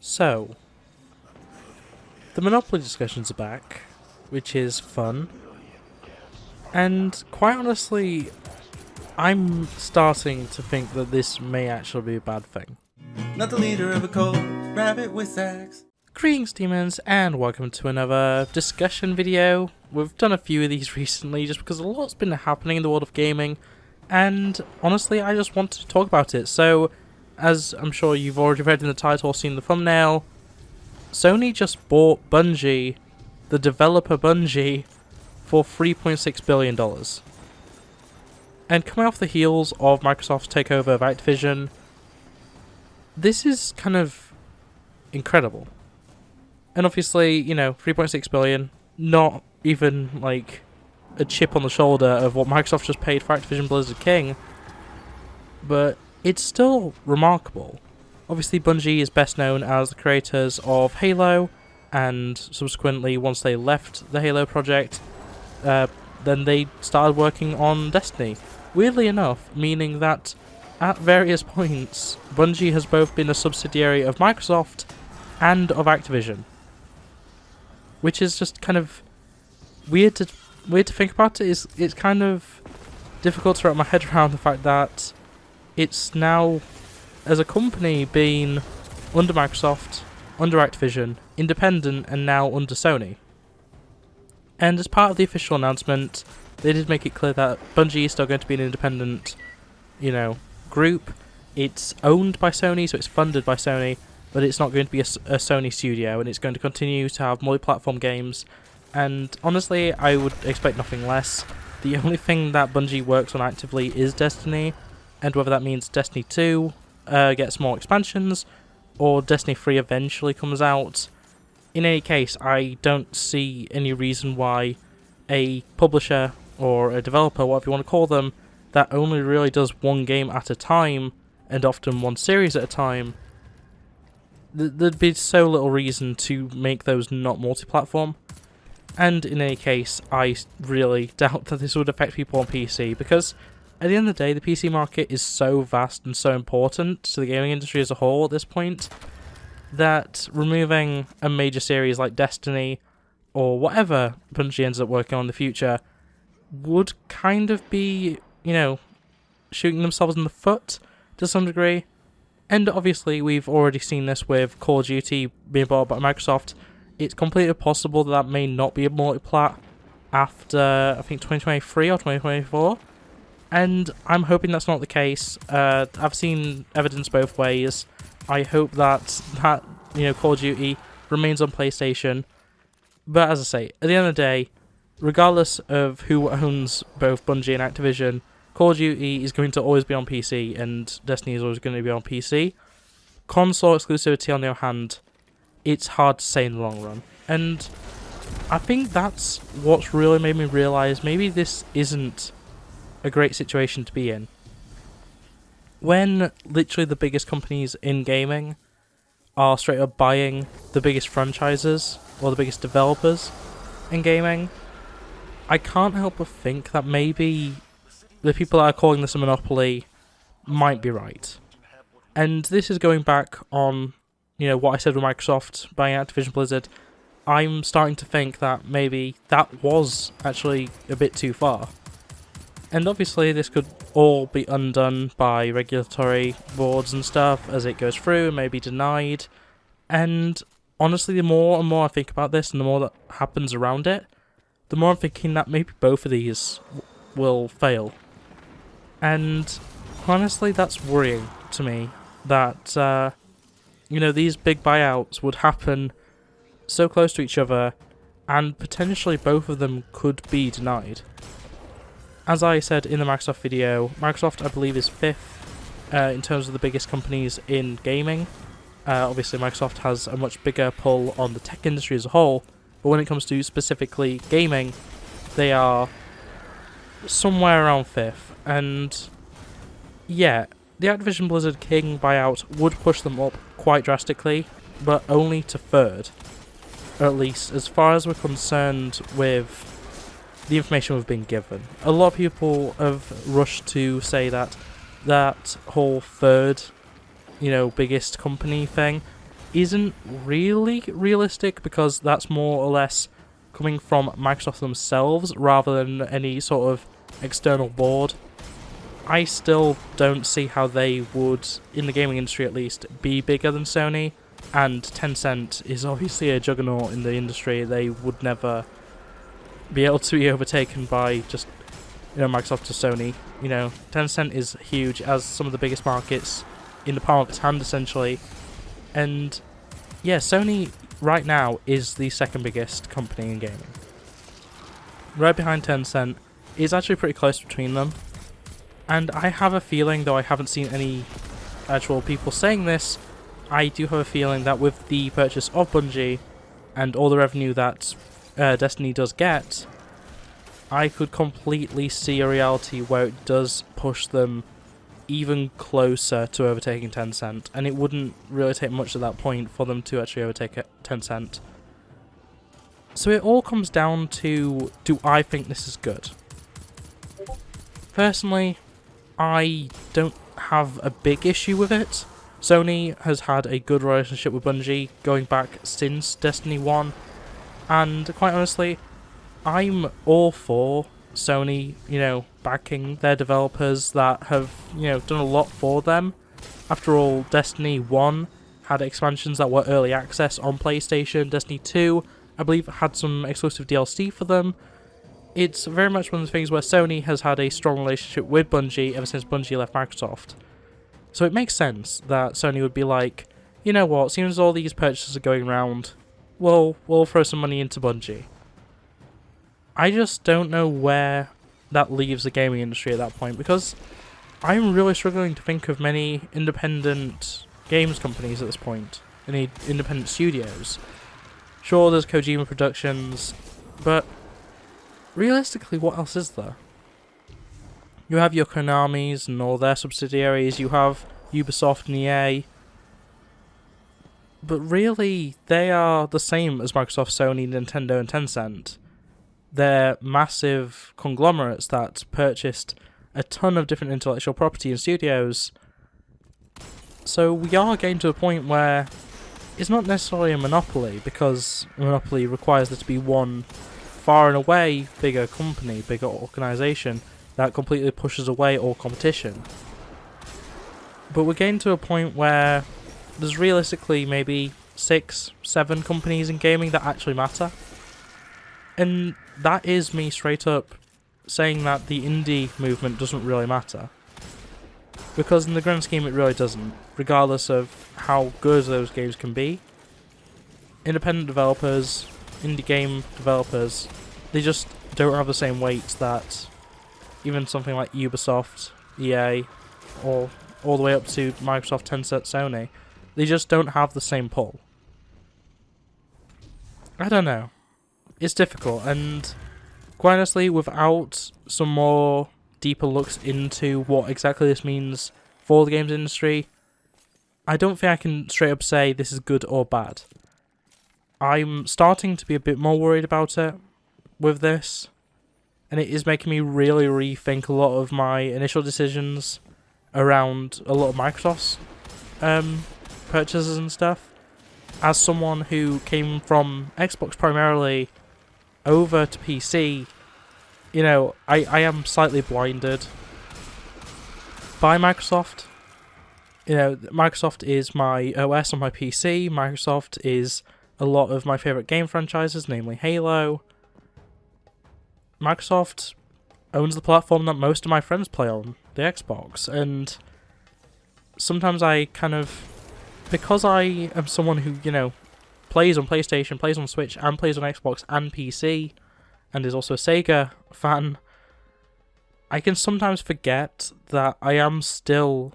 So, the Monopoly discussions are back, which is fun, and quite honestly, I'm starting to think that this may actually be a bad thing. Not the leader of a cult, rabbit with sex. Greetings demons, and welcome to another discussion video. We've done a few of these recently just because a lot's been happening in the world of gaming, and honestly I just wanted to talk about it. So, as I'm sure you've already read in the title or seen the thumbnail, Sony just bought Bungie, the developer Bungie, for $3.6 billion. And coming off the heels of Microsoft's takeover of Activision, this is kind of incredible. And obviously, you know, 3.6 billion, not even like a chip on the shoulder of what Microsoft just paid for Activision Blizzard King, but it's still remarkable. Obviously, Bungie is best known as the creators of Halo, and subsequently, once they left the Halo project, then they started working on Destiny. Weirdly enough, meaning that at various points, Bungie has both been a subsidiary of Microsoft and of Activision, which is just kind of weird to think about. It's kind of difficult to wrap my head around the fact that it's now, as a company, been under Microsoft, under Activision, independent, and now under Sony. And as part of the official announcement, they did make it clear that Bungie is still going to be an independent, group. It's owned by Sony, so it's funded by Sony, but it's not going to be a Sony studio, and it's going to continue to have multi-platform games. And honestly, I would expect nothing less. The only thing that Bungie works on actively is Destiny, and whether that means Destiny 2 gets more expansions, or Destiny 3 eventually comes out. In any case, I don't see any reason why a publisher or a developer, whatever you want to call them, that only really does one game at a time, and often one series at a time, there'd be so little reason to make those not multi-platform. And in any case, I really doubt that this would affect people on PC, because at the end of the day, the PC market is so vast and so important to the gaming industry as a whole at this point, that removing a major series like Destiny, or whatever Bungie ends up working on in the future, would kind of be, shooting themselves in the foot to some degree. And obviously, we've already seen this with Call of Duty being bought by Microsoft. It's completely possible that may not be a multiplat after, I think, 2023 or 2024. And I'm hoping that's not the case. I've seen evidence both ways. I hope that Call of Duty remains on PlayStation. But as I say, at the end of the day, regardless of who owns both Bungie and Activision, Call of Duty is going to always be on PC, and Destiny is always going to be on PC. Console exclusivity, on the other hand, it's hard to say in the long run. And I think that's what's really made me realise maybe this isn't a great situation to be in. When literally the biggest companies in gaming are straight up buying the biggest franchises or the biggest developers in gaming, I can't help but think that maybe the people that are calling this a monopoly might be right. And this is going back on, what I said with Microsoft buying Activision Blizzard. I'm starting to think that maybe that was actually a bit too far. And obviously this could all be undone by regulatory boards and stuff as it goes through and may be denied. And honestly, the more and more I think about this and the more that happens around it, the more I'm thinking that maybe both of these will fail. And honestly, that's worrying to me that, these big buyouts would happen so close to each other, and potentially both of them could be denied. As I said in the Microsoft video, Microsoft, I believe, is 5th in terms of the biggest companies in gaming. Obviously, Microsoft has a much bigger pull on the tech industry as a whole, but when it comes to specifically gaming, they are somewhere around 5th. And yeah, the Activision Blizzard King buyout would push them up quite drastically, but only to 3rd. Or at least, as far as we're concerned with the information we've been given. A lot of people have rushed to say that whole 3rd, biggest company thing isn't really realistic, because that's more or less coming from Microsoft themselves rather than any sort of external board. I still don't see how they would, in the gaming industry at least, be bigger than Sony, and Tencent is obviously a juggernaut in the industry. They would never be able to be overtaken by just, Microsoft or Sony. Tencent is huge, as some of the biggest markets in the palm of its hand, essentially. And yeah, Sony right now is the second biggest company in gaming. Right behind Tencent is actually pretty close between them. And I have a feeling, though I haven't seen any actual people saying this, I do have a feeling that with the purchase of Bungie and all the revenue that Destiny does get, I could completely see a reality where it does push them even closer to overtaking Tencent, and it wouldn't really take much at that point for them to actually overtake Tencent. So it all comes down to, do I think this is good? Personally, I don't have a big issue with it. Sony has had a good relationship with Bungie going back since Destiny 1, and quite honestly, I'm all for Sony, backing their developers that have, done a lot for them. After all, Destiny 1 had expansions that were early access on PlayStation. Destiny 2, I believe, had some exclusive DLC for them. It's very much one of the things where Sony has had a strong relationship with Bungie ever since Bungie left Microsoft. So it makes sense that Sony would be like, you know what, seeing as all these purchases are going around, we'll throw some money into Bungie. I just don't know where that leaves the gaming industry at that point, because I'm really struggling to think of many independent games companies at this point, any independent studios. Sure, there's Kojima Productions, but realistically, what else is there? You have your Konamis and all their subsidiaries, you have Ubisoft and EA, but really, they are the same as Microsoft, Sony, Nintendo and Tencent. They're massive conglomerates that purchased a ton of different intellectual property and studios. So we are getting to a point where it's not necessarily a monopoly, because a monopoly requires there to be one far and away bigger company, bigger organisation that completely pushes away all competition. But we're getting to a point where there's realistically maybe 6, 7 companies in gaming that actually matter. And that is me straight up saying that the indie movement doesn't really matter. Because in the grand scheme it really doesn't, regardless of how good those games can be. Independent developers, indie game developers, they just don't have the same weight that even something like Ubisoft, EA, or all the way up to Microsoft, Tencent, Sony, they just don't have the same pull. I don't know. It's difficult, and quite honestly, without some more deeper looks into what exactly this means for the games industry, I don't think I can straight up say this is good or bad. I'm starting to be a bit more worried about it with this, and it is making me really rethink a lot of my initial decisions around a lot of Microsoft's purchases and stuff. As someone who came from Xbox primarily over to PC, I am slightly blinded by Microsoft. Microsoft is my OS on my PC. Microsoft is a lot of my favourite game franchises, namely Halo. Microsoft owns the platform that most of my friends play on, the Xbox, and sometimes I because I am someone who, plays on PlayStation, plays on Switch, and plays on Xbox and PC, and is also a Sega fan, I can sometimes forget that I am still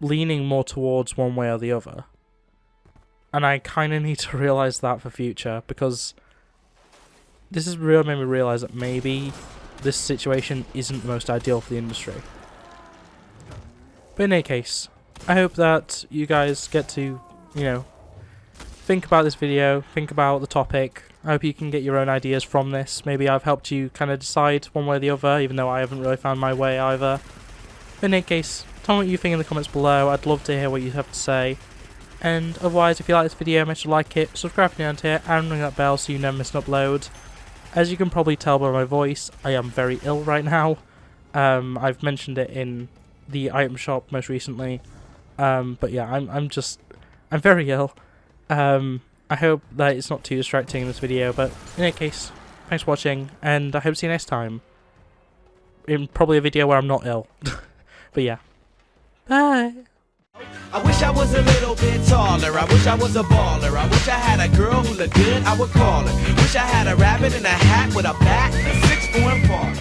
leaning more towards one way or the other. And I kind of need to realise that for future, because this has really made me realise that maybe this situation isn't the most ideal for the industry. But in any case, I hope that you guys get to, think about this video, think about the topic. I hope you can get your own ideas from this. Maybe I've helped you kind of decide one way or the other, even though I haven't really found my way either. But in any case, tell me what you think in the comments below. I'd love to hear what you have to say. And otherwise, if you like this video, make sure to like it, subscribe if you're new here, and ring that bell so you never miss an upload. As you can probably tell by my voice, I am very ill right now. I've mentioned it in the item shop most recently. But yeah, I'm very ill. I hope that it's not too distracting in this video, but in any case, thanks for watching, and I hope to see you next time. In probably a video where I'm not ill. But yeah. Bye! I wish I was a little bit taller. I wish I was a baller. I wish I had a girl who looked good, I would call her. Wish I had a rabbit in a hat with a bat and a 6'4" park.